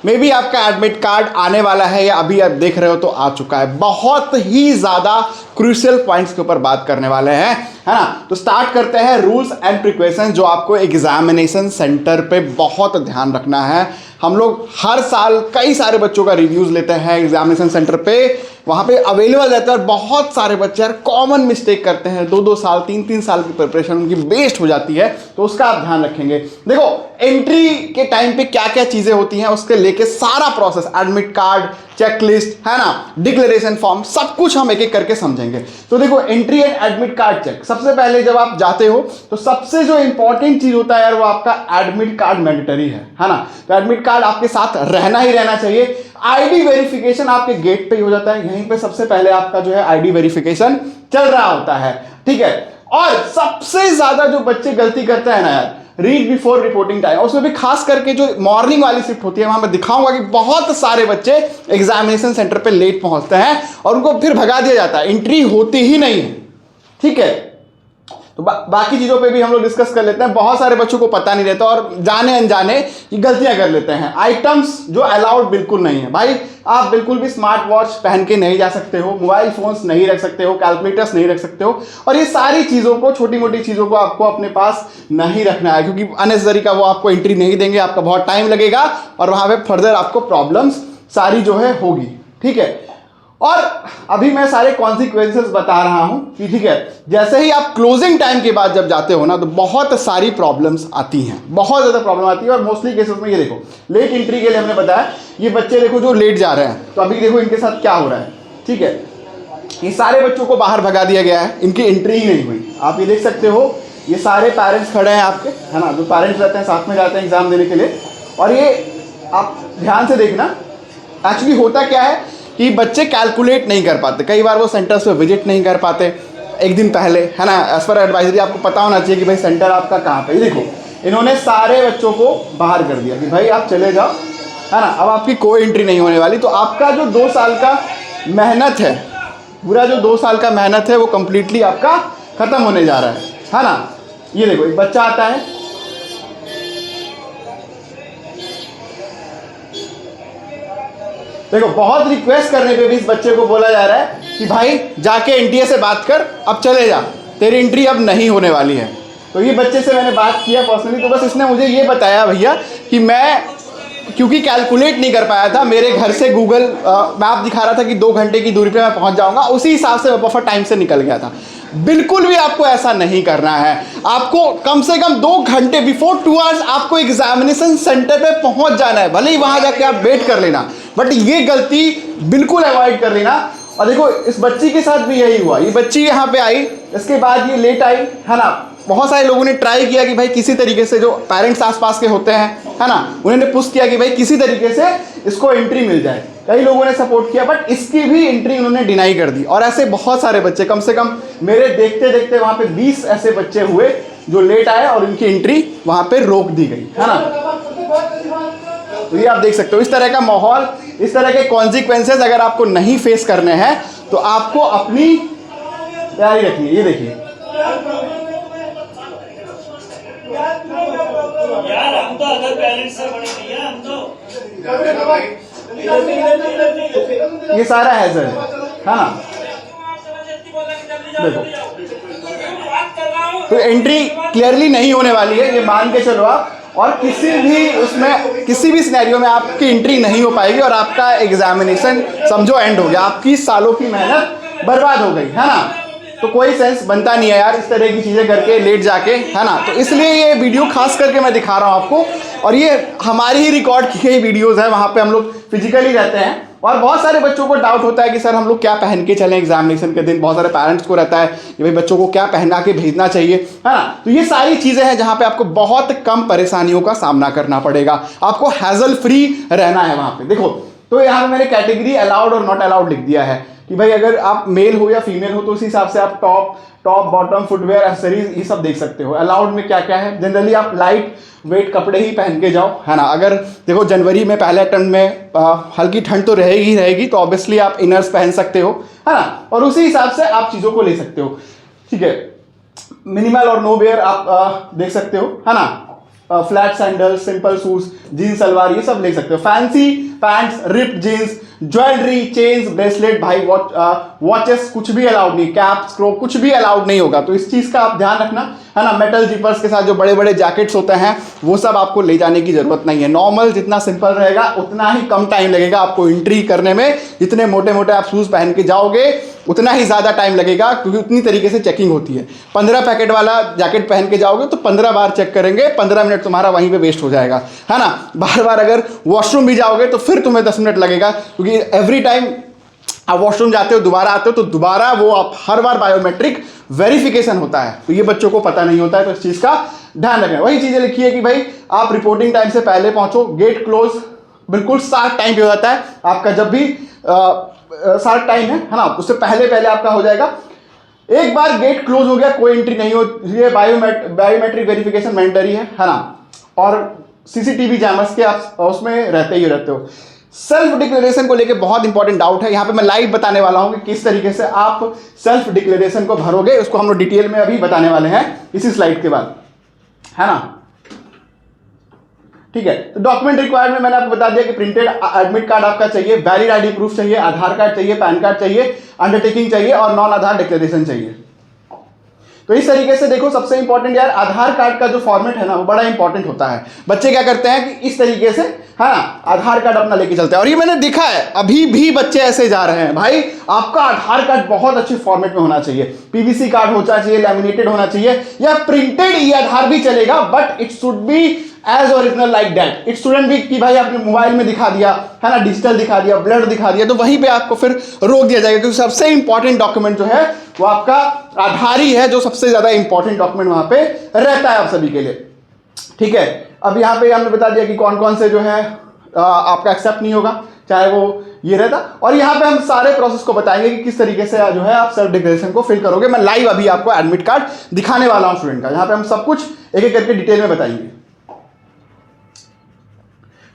May be आपका admit card आने वाला है या अभी आप देख रहे हो तो आ चुका है। बहुत ही ज़्यादा क्रूशियल पॉइंट्स के ऊपर बात करने वाले हैं, है ना। तो स्टार्ट करते हैं रूल्स एंड प्रिकॉशंस जो आपको एग्जामिनेशन सेंटर पे बहुत ध्यान रखना है। हम लोग हर साल कई सारे बच्चों का रिव्यूज़ लेते हैं एग्जामिनेशन सेंटर पे, वहाँ पे अवेलेबल रहता है और बहुत सारे बच्चे यार कॉमन मिस्टेक करते हैं। 2-2 साल 3-3 साल की प्रिपरेशन उनकी वेस्ट हो जाती है, तो उसका आप ध्यान रखेंगे। देखो एंट्री के टाइम पे क्या क्या चीज़ें होती हैं उसके लेके सारा प्रोसेस, एडमिट कार्ड, चेकलिस्ट, है ना, डिक्लेरेशन फॉर्म, सब कुछ हम एक एक करके समझेंगे। तो देखो entry and admit card check, सबसे पहले जब आप जाते हो तो सबसे जो इंपॉर्टेंट चीज होता है यार वो आपका एडमिट कार्ड मैंडेटरी है ना। तो एडमिट कार्ड आपके साथ रहना ही रहना चाहिए। आईडी वेरिफिकेशन आपके गेट पे ही हो जाता है, यहीं पे सबसे पहले आपका जो है आईडी वेरिफिकेशन चल रहा होता है, ठीक है। और सबसे ज्यादा जो बच्चे गलती करते हैं ना यार, रीड बिफोर रिपोर्टिंग टाइम, उसमें भी खास करके जो मॉर्निंग वाली शिफ्ट होती है वहां मैं दिखाऊंगा कि बहुत सारे बच्चे एग्जामिनेशन सेंटर पे लेट पहुंचते हैं और उनको फिर भगा दिया जाता है, एंट्री होती ही नहीं है, ठीक है। तो बाकी चीजों पे भी हम लोग डिस्कस कर लेते हैं। बहुत सारे बच्चों को पता नहीं रहता और जाने अनजाने ये गलतियां कर लेते हैं। आइटम्स जो अलाउड बिल्कुल नहीं है भाई, आप बिल्कुल भी स्मार्ट वॉच पहन के नहीं जा सकते हो, मोबाइल फोन्स नहीं रख सकते हो, कैलकुलेटर्स नहीं रख सकते हो, और ये सारी चीज़ों को, छोटी मोटी चीज़ों को आपको अपने पास नहीं रखना है, क्योंकि अननेसेसरी का वो आपको एंट्री नहीं देंगे, आपका बहुत टाइम लगेगा और वहाँ पे फर्दर आपको प्रॉब्लम्स सारी जो है होगी, ठीक है। और अभी मैं सारे कॉन्सिक्वेंसेस बता रहा हूं कि ठीक है, जैसे ही आप क्लोजिंग टाइम के बाद जब जाते हो ना तो बहुत सारी प्रॉब्लम्स आती हैं, बहुत ज़्यादा प्रॉब्लम आती है। और मोस्टली केसेस में ये देखो लेट एंट्री के लिए हमने बताया, ये बच्चे देखो जो लेट जा रहे हैं, तो अभी देखो इनके साथ क्या हो रहा है, ठीक है। ये सारे बच्चों को बाहर भगा दिया गया है, इनकी एंट्री ही नहीं हुई। आप ये देख सकते हो, ये सारे पेरेंट्स खड़े हैं आपके, है ना, जो पेरेंट्स रहते हैं साथ में जाते हैं एग्जाम देने के लिए। और ये आप ध्यान से देखना, एक्चुअली होता क्या है कि बच्चे कैलकुलेट नहीं कर पाते, कई बार वो सेंटर्स पे विजिट नहीं कर पाते एक दिन पहले, है ना। एज पर एडवाइजरी आपको पता होना चाहिए कि भाई सेंटर आपका कहाँ पे। देखो इन्होंने सारे बच्चों को बाहर कर दिया कि भाई आप चले जाओ, है ना, अब आपकी कोई एंट्री नहीं होने वाली। तो आपका जो 2 साल का मेहनत है, पूरा जो 2 साल का मेहनत है वो कंप्लीटली आपका खत्म होने जा रहा है ना। ये देखो एक बच्चा आता है, देखो बहुत रिक्वेस्ट करने पे भी इस बच्चे को बोला जा रहा है कि भाई जाके एनटीए से बात कर, अब चले जा, तेरी एंट्री अब नहीं होने वाली है। तो ये बच्चे से मैंने बात किया पर्सनली, तो बस इसने मुझे ये बताया भैया कि मैं क्योंकि कैलकुलेट नहीं कर पाया था, मेरे घर से गूगल मैप दिखा रहा था कि 2 घंटे की दूरी पे मैं पहुंच जाऊंगा, उसी हिसाब से बफर टाइम से निकल गया था। बिल्कुल भी आपको ऐसा नहीं करना है। आपको कम से कम 2 घंटे बिफोर 2 आवर्स आपको एग्जामिनेशन सेंटर पे पहुंच जाना है, भले ही वहां जाके आप वेट कर लेना, बट ये गलती बिल्कुल अवॉइड कर लेना। और देखो इस बच्ची के साथ भी यही हुआ, ये बच्ची यहाँ पे आई, इसके बाद ये लेट आई, है ना। बहुत सारे लोगों ने ट्राई किया कि भाई किसी तरीके से, जो पेरेंट्स आसपास के होते हैं, है ना, उन्होंने पुश किया कि भाई किसी तरीके से इसको एंट्री मिल जाए। कई लोगों ने सपोर्ट किया, बट इसकी भी एंट्री उन्होंने डिनाई कर दी। और ऐसे बहुत सारे बच्चे, कम से कम मेरे देखते देखते वहाँ पे 20 ऐसे बच्चे हुए जो लेट आए और उनकी एंट्री वहाँ पे रोक दी गई, है ना। तो ये आप देख सकते हो, इस तरह का माहौल, इस तरह के कॉन्सिक्वेंसेस अगर आपको नहीं फेस करने हैं तो आपको अपनी तैयारी रखनी है। ये देखिए यार, हम तो अगर पेरेंट्स से बड़े नहीं हैं, हम तो ये सारा हैजर्ड है ना। देखो तो एंट्री क्लियरली नहीं होने वाली है, ये मान के चलो आप। और किसी भी उसमें, किसी भी सिनेरियो में आपकी एंट्री नहीं हो पाएगी और आपका एग्जामिनेशन समझो एंड हो गया, आपकी सालों की मेहनत बर्बाद हो गई, है ना। तो कोई सेंस बनता नहीं है यार इस तरह की चीज़ें करके लेट जाके, है ना। तो इसलिए ये वीडियो खास करके मैं दिखा रहा हूँ आपको, और ये हमारी ही रिकॉर्ड की गई वीडियोज़ है, वहाँ पे हम लोग फिजिकली रहते हैं। और बहुत सारे बच्चों को डाउट होता है कि सर हम लोग क्या पहन के चलें एग्जामिनेशन के दिन, बहुत सारे पेरेंट्स को रहता है कि भाई बच्चों को क्या पहना के भेजना चाहिए, है ना। तो ये सारी चीज़ें हैं जहाँ पे आपको बहुत कम परेशानियों का सामना करना पड़ेगा, आपको हैजल फ्री रहना है वहाँ पे। देखो तो यहाँ पे मैंने कैटेगरी अलाउड और नॉट अलाउड लिख दिया है कि भाई अगर आप मेल हो या फीमेल हो तो उस हिसाब से आप टॉप बॉटम फुटवेयर एक्सेसरीज ये सब देख सकते हो। अलाउड में क्या क्या है, जनरली आप लाइट वेट कपड़े ही पहन के जाओ, है ना। अगर देखो जनवरी में पहले अटेम्प्ट में हल्की ठंड तो रहेगी तो ऑब्वियसली आप इनर्स पहन सकते हो, है ना, और उसी हिसाब से आप चीज़ों को ले सकते हो, ठीक है। मिनिमल और नो वेयर आप देख सकते हो, है ना। Flat sandal, simple shoes, jeans salwar, ये सब ले सकते हो। Fancy pants, rip jeans, jewellery, chains, bracelet, भाई वॉचेस कुछ भी अलाउड नहीं, कैप, स्क्रो कुछ भी अलाउड नहीं होगा। तो इस चीज़ का आप ध्यान रखना, है ना। मेटल जिपर्स के साथ जो बड़े बड़े जैकेट्स होते हैं वो सब आपको ले जाने की जरूरत नहीं है। नॉर्मल जितना सिंपल रहेगा उतना ही कम टाइम लगेगा आपको एंट्री करने में। जितने मोटे मोटे आप शूज़ पहन के जाओगे उतना ही ज़्यादा टाइम लगेगा, क्योंकि उतनी तरीके से चेकिंग होती है। 15 पैकेट वाला जैकेट पहन के जाओगे तो 15 बार चेक करेंगे, 15 मिनट तुम्हारा वहीं पे वेस्ट हो जाएगा, है ना। बार बार अगर वॉशरूम भी जाओगे तो फिर तुम्हें 10 मिनट लगेगा, क्योंकि एवरी टाइम आप वॉशरूम जाते हो दोबारा आते हो तो दोबारा वो आप हर बार बायोमेट्रिक वेरिफिकेशन होता है। तो ये बच्चों को पता नहीं होता है, तो इस चीज़ का ध्यान रखें। वही चीज़ें लिखी है कि भाई आप रिपोर्टिंग टाइम से पहले पहुंचो, गेट क्लोज बिल्कुल शार्प टाइम पे हो जाता है आपका, जब भी शार्प टाइम है ना, उससे पहले पहले आपका हो जाएगा। एक बार गेट क्लोज हो गया कोई एंट्री नहीं हो, ये बायोमेट्रिक वेरिफिकेशन मैंडेटरी है ना। और सीसीटीवी जैमर्स के आप उसमें रहते हो। सेल्फ डिक्लेरेशन को लेके बहुत इंपॉर्टेंट डाउट है, यहाँ पे मैं लाइव बताने वाला हूँ कि किस तरीके से आप सेल्फ डिक्लेरेशन को भरोगे। उसको हम लोग डिटेल में अभी बताने वाले हैं इसी स्लाइड के बाद, है ना। ठीक है, तो डॉक्यूमेंट रिक्वायर्ड में मैंने आपको बता दिया कि प्रिंटेड एडमिट कार्ड आपका चाहिए, वैलिड आईडी प्रूफ चाहिए, आधार कार्ड चाहिए, पैन कार्ड चाहिए, अंडरटेकिंग चाहिए और नॉन आधार डिक्लेरेशन चाहिए। तो इस तरीके से देखो, सबसे इंपॉर्टेंट यार आधार कार्ड का जो फॉर्मेट है ना वो बड़ा इंपॉर्टेंट होता है। बच्चे क्या करते हैं कि इस तरीके से, है ना, आधार कार्ड अपना लेके चलते हैं। और ये मैंने देखा है अभी भी बच्चे ऐसे जा रहे हैं। भाई आपका आधार कार्ड बहुत अच्छे फॉर्मेट में होना चाहिए, पीवीसी कार्ड होना चाहिए, लैमिनेटेड होना चाहिए, या प्रिंटेड ई आधार भी चलेगा, but it should be as original like that. It student भी कि भाई आपने मोबाइल में दिखा दिया, है ना, डिजिटल दिखा दिया, ब्लड दिखा दिया, तो वहीं पे आपको फिर रोक दिया जाएगा, क्योंकि सबसे इंपॉर्टेंट डॉक्यूमेंट जो है वो आपका आधार ही है, जो सबसे ज्यादा इंपॉर्टेंट डॉक्यूमेंट वहां पे रहता है आप सभी के लिए। ठीक है, अब यहाँ पे हमने बता दिया कि कौन कौन से जो है आपका एक्सेप्ट नहीं होगा, चाहे वो ये रहता। और यहाँ पे हम सारे प्रोसेस को बताएंगे कि किस तरीके से जो है आप सेल्फ डिक्लेरेशन को फिल करोगे। मैं लाइव अभी आपको एडमिट कार्ड दिखाने वाला हूँ स्टूडेंट का, यहाँ पे हम सब कुछ एक एक करके डिटेल में बताएंगे।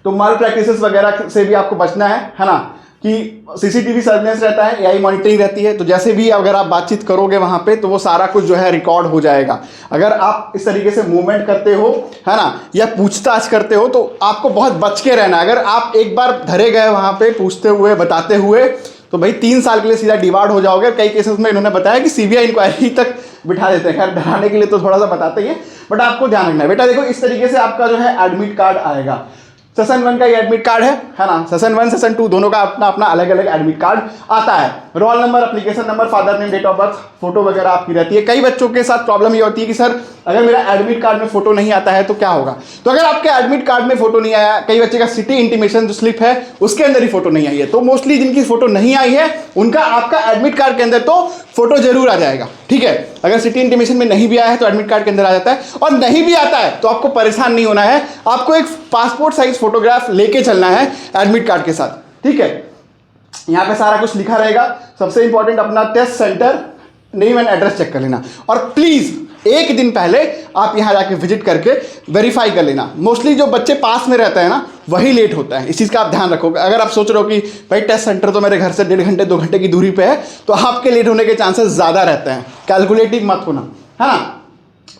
तो माल प्रैक्टिसेस वगैरह से भी आपको बचना है ना, कि सीसीटीवी सर्विलेंस रहता है, एआई मॉनिटरिंग रहती है, तो जैसे भी अगर आप बातचीत करोगे वहां पे तो वो सारा कुछ जो है रिकॉर्ड हो जाएगा। अगर आप इस तरीके से मूवमेंट करते हो, है ना, या पूछताछ करते हो तो आपको बहुत बच के रहना। अगर आप एक बार धरे गए वहां पे पूछते हुए बताते हुए तो भाई 3 साल के लिए सीधा डिवार्ड हो जाओगे। कई केसेस में इन्होंने बताया कि सीबीआई इंक्वायरी तक बिठा देते हैं। खैर डराने के लिए तो थोड़ा सा बताते ही है, बट आपको ध्यान रखना है। बेटा देखो, इस तरीके से आपका जो है एडमिट कार्ड आएगा। सेशन 1 का ये एडमिट कार्ड है ना, सेशन 1 सेशन 2 दोनों का अपना अपना अलग अलग एडमिट कार्ड आता है। Roll number, application number, father name, date of birth, photo वगैरह आपकी रहती है। कई बच्चों के साथ प्रॉब्लम ये होती है कि सर अगर मेरा एडमिट कार्ड में फोटो नहीं आता है तो क्या होगा। तो अगर आपके एडमिट कार्ड में फोटो नहीं आया, कई बच्चे का सिटी इंटीमेशन जो स्लिप है उसके अंदर ही फोटो नहीं आई है, तो मोस्टली जिनकी फोटो नहीं आई है उनका आपका एडमिट कार्ड के अंदर तो फोटो जरूर आ जाएगा। ठीक है, अगर सिटी इंटीमेशन में नहीं भी आया है तो एडमिट कार्ड के अंदर आ जाता है, और नहीं भी आता है तो आपको परेशान नहीं होना है, आपको एक पासपोर्ट साइज फोटोग्राफ लेके चलना है एडमिट कार्ड के साथ। ठीक है, यहाँ पे सारा कुछ लिखा रहेगा। सबसे इंपॉर्टेंट अपना test centre name and address check कर लेना, और प्लीज एक दिन पहले आप यहाँ जाके विजिट करके वेरीफाई कर लेना। मोस्टली जो बच्चे पास में रहते हैं ना वही लेट होता है, इस चीज़ का आप ध्यान रखोगे। अगर आप सोच रहे हो कि भाई टेस्ट सेंटर तो मेरे घर से 1.5 घंटे 2 घंटे की दूरी पे है, तो आपके लेट होने के चांसेस ज़्यादा रहते हैं। कैलकुलेटिव मत होना, है ना।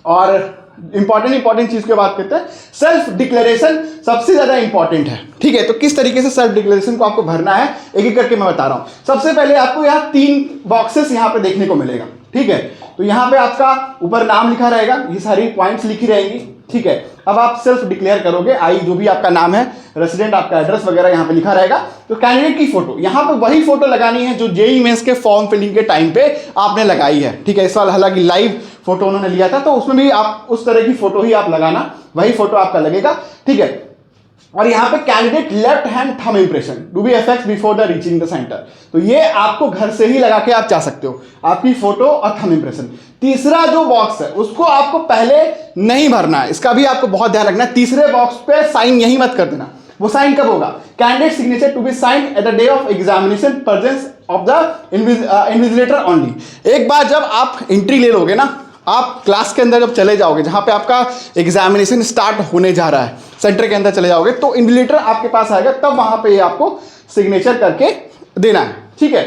और इंपॉर्टेंट चीज की बात करते हैं, सेल्फ डिक्लेरेशन सबसे ज्यादा इंपॉर्टेंट है। ठीक है, तो किस तरीके से सेल्फ डिक्लेरेशन को आपको भरना है एक एक करके मैं बता रहा हूं। सबसे पहले आपको यहाँ 3 बॉक्सेस यहाँ पे देखने को मिलेगा। ठीक है, तो यहाँ पे आपका ऊपर नाम लिखा रहेगा, ये सारी पॉइंट्स लिखी रहेंगी। ठीक है, अब आप सेल्फ डिक्लेयर करोगे, आई जो भी आपका नाम है, रेसिडेंट, आपका एड्रेस वगैरह यहाँ पे लिखा रहेगा। तो कैंडिडेट की फोटो यहाँ पे वही फोटो लगानी है जो जेईई मेंस के फॉर्म फिलिंग के टाइम पे आपने लगाई है। ठीक है, इस साल हालांकि लाइव फोटो उन्होंने लिया था, तो उसमें भी आप उस तरह की फोटो ही आप लगाना, वही फोटो आपका लगेगा। ठीक है, और यहाँ पे candidate left hand thumb impression do be effect before the reaching the centre, तो ये आपको घर से ही लगा के आप जा सकते हो, आपकी फोटो और थंब इंप्रेशन। तीसरा जो बॉक्स है उसको आपको पहले नहीं भरना है, इसका भी आपको बहुत ध्यान रखना है। तीसरे बॉक्स पे साइन यही मत कर देना, वो साइन कब होगा, candidate signature to be sign at the day of examination presence of the invigilator only. एक बार जब आप एंट्री ले लोगे ना, आप क्लास के अंदर जब चले जाओगे जहां पे आपका एग्जामिनेशन स्टार्ट होने जा रहा है, सेंटर के अंदर चले जाओगे, तो इन्विजिलेटर आपके पास आएगा, तब वहां पे आपको सिग्नेचर करके देना है। ठीक है,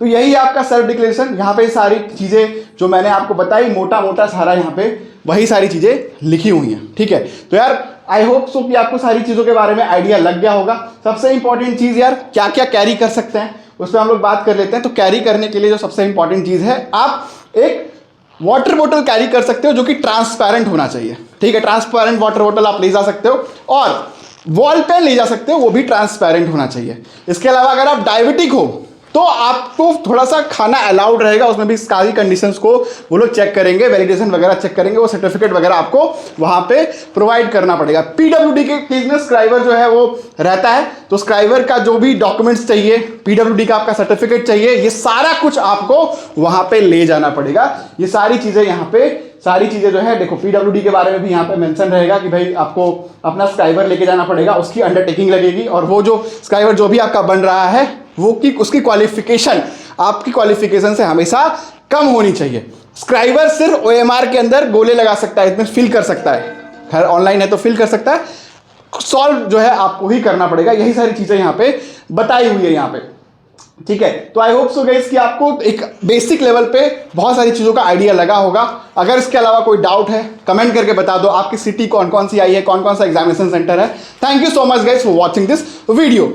तो यही आपका सेल्फ डिक्लेरेशन। यहाँ पे सारी चीजें जो मैंने आपको बताई मोटा मोटा सारा यहाँ पे वही सारी चीज़ें लिखी हुई हैं, ठीक है। तो यार आई होप सो कि आपको सारी चीज़ों के बारे में आइडिया लग गया होगा। सबसे इंपॉर्टेंट चीज़ यार क्या क्या कैरी कर सकते हैं उस पर हम लोग बात कर लेते हैं। तो कैरी करने के लिए जो सबसे इंपॉर्टेंट चीज़ है, आप एक वाटर बोतल कैरी कर सकते हो जो कि ट्रांसपेरेंट होना चाहिए, ठीक है। ट्रांसपेरेंट वाटर बोतल आप ले जा सकते हो और वॉल पेन ले जा सकते हो, वो भी ट्रांसपेरेंट होना चाहिए। इसके अलावा अगर आप डायबिटिक हो तो आपको थोड़ा सा खाना अलाउड रहेगा, उसमें भी सारी कंडीशंस को वो लोग चेक करेंगे, वैलिडेशन वगैरह चेक करेंगे, वो सर्टिफिकेट वगैरह आपको वहां पे प्रोवाइड करना पड़ेगा। पीडब्ल्यूडी के केस में स्क्राइबर जो है वो रहता है, तो स्क्राइबर का जो भी डॉक्यूमेंट्स चाहिए, पीडब्ल्यूडी का आपका सर्टिफिकेट चाहिए, ये सारा कुछ आपको वहां पे ले जाना पड़ेगा। ये सारी चीजें यहाँ पे सारी चीजें जो है देखो पीडब्ल्यूडी के बारे में भी यहाँ पे मेंशन रहेगा कि भाई आपको अपना स्क्राइबर लेके जाना पड़ेगा, उसकी अंडरटेकिंग लगेगी और वो जो स्क्राइबर जो भी आपका बन रहा है वो की उसकी क्वालिफिकेशन आपकी क्वालिफिकेशन से हमेशा कम होनी चाहिए। स्क्राइबर सिर्फ ओएमआर के अंदर गोले लगा सकता है, इसमें फिल कर सकता है, खैर ऑनलाइन है तो फिल कर सकता है, सॉल्व जो है आपको ही करना पड़ेगा। यही सारी चीजें यहाँ पे बताई हुई है यहाँ पे, ठीक है। तो आई होप सो गाइस कि आपको एक बेसिक लेवल पे बहुत सारी चीज़ों का आइडिया लगा होगा। अगर इसके अलावा कोई डाउट है कमेंट करके बता दो, आपकी सिटी कौन कौन सी आई है, कौन कौन सा एग्जामिनेशन सेंटर है। Thank you so much guys for watching this video.